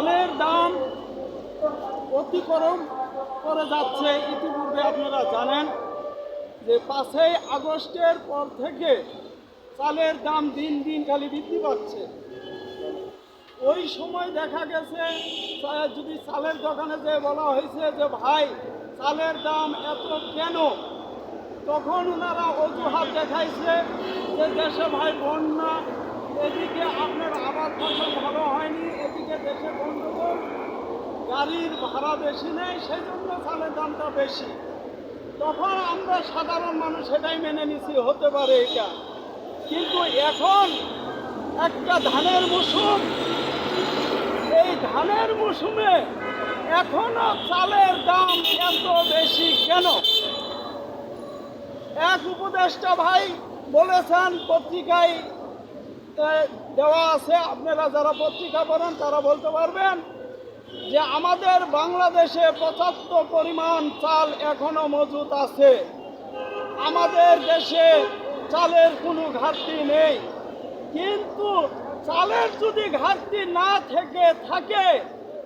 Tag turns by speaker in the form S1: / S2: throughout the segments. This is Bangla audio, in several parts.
S1: চালের দাম অতিক্রম করে যাচ্ছে। ইতিপূর্বে আপনারা জানেন যে 5ই আগস্টের পর থেকে চালের দাম দিন দিন খালি বৃদ্ধি পাচ্ছে। ওই সময় দেখা গেছে যদি চালের দোকানে যে বলা হয়েছে যে ভাই চালের দাম এত কেন, তখন ওনারা অজুহাত দেখাইছে যে দেশে ভাই বন্যা, এদিকে আপনার আবাদ ফসল ভালো হয়নি, এদিকে দেশে গন্ডগোল, গাড়ির ভাড়া বেশি নেই, সেই জন্য চালের দামটা বেশি। তখন আমরা সাধারণ মানুষ সেটাই মেনে নিছি, হতে পারে এটা। কিন্তু এখন একটা ধানের মৌসুম, এই ধানের মৌসুমে এখনো চালের দাম এত বেশি কেন? এক উপদেষ্টা ভাই বলেছেন, পত্রিকায় দেওয়া আছে, আপনারা যারা পত্রিকা পড়েন তারা বলতে পারবেন যে আমাদের বাংলাদেশে পর্যাপ্ত পরিমাণ চাল এখনো মজুদ আছে, আমাদের দেশে চালের কোনো ঘাটতি নেই। কিন্তু চালের যদি ঘাটতি না থাকে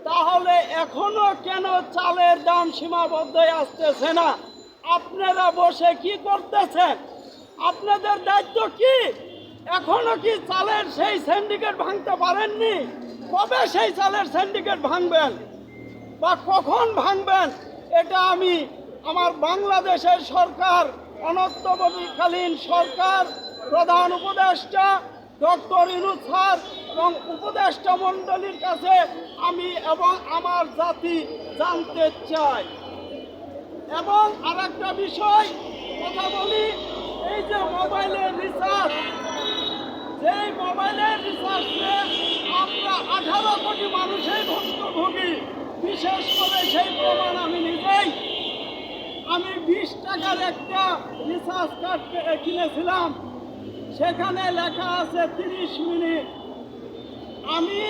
S1: তাহলে এখনো কেন চালের দাম সীমাবদ্ধ আসতেছে না? আপনারা বসে কি করতেছেন? আপনাদের দায়িত্ব কি? এখনো কি চালের সেই সিন্ডিকেট ভাঙতে পারেননি? কবে সেই চালের সিন্ডিকেট ভাঙবেন বা কখন ভাঙবেন? এটা আমি আমার বাংলাদেশের সরকার, অনন্তবর্তীকালীন সরকার, প্রধান উপদেষ্টা ডক্টর ইউনূস স্যার এবং উপদেষ্টা মণ্ডলীর কাছে আমি এবং আমার জাতি জানতে চাই। এবং আরেকটা বিষয় কথা বলি, এই যে মোবাইলের রিচার্জ, যেই মোবাইলের রিচার্জে আমরা 18 কোটি মানুষের ভুক্তভোগী, বিশেষ করে সেই প্রমাণ আমি নিজেই। আমি 20 টাকার একটা রিচার্জ কার্ড কিনেছিলাম, সেখানে লেখা আছে 30 মিনিট। আমি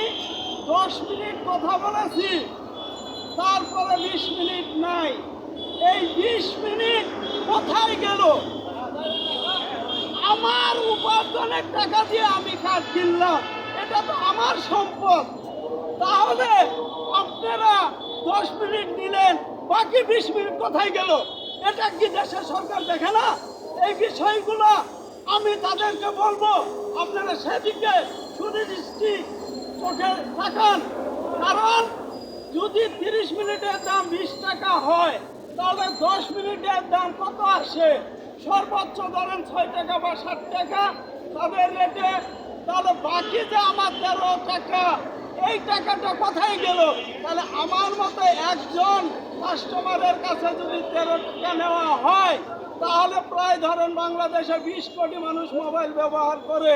S1: 10 মিনিট কথা বলেছি, তারপরে 20 মিনিট নাই। এই 20 মিনিট কোথায় গেল? আমার উপার্জনের টাকা দিয়ে আমি কার্ড কিনলাম, এটা তো আমার সম্পদ। তাহলে আপনারা 10 মিনিট নিলেন, বাকি 20 মিনিট কোথায় গেল? এটা কি দেশের সরকার দেখে না? এই বিষয়গুলো আমি তাদেরকে বলবো, আপনারা সেদিকে সুদৃষ্টি চোখে তাকান। কারণ যদি 30 মিনিটের দাম 20 টাকা হয়, তাহলে 10 মিনিটের দাম কত আসে? সর্বোচ্চ ধরেন 6 টাকা বা 7 টাকা তাদের রেটে। তাহলে বাকি যে আমার 13 টাকা, এই টাকাটা কোথায় গেল? তাহলে আমার মতো একজন কাস্টমারের কাছে যদি 13 টাকা নেওয়া হয়, তাহলে প্রায় ধরেন বাংলাদেশে 20 কোটি মানুষ মোবাইল ব্যবহার করে,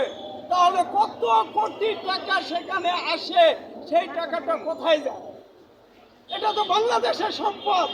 S1: তাহলে কত কোটি টাকা সেখানে আসে? সেই টাকাটা কোথায় যায়? এটা তো বাংলাদেশের সম্পদ।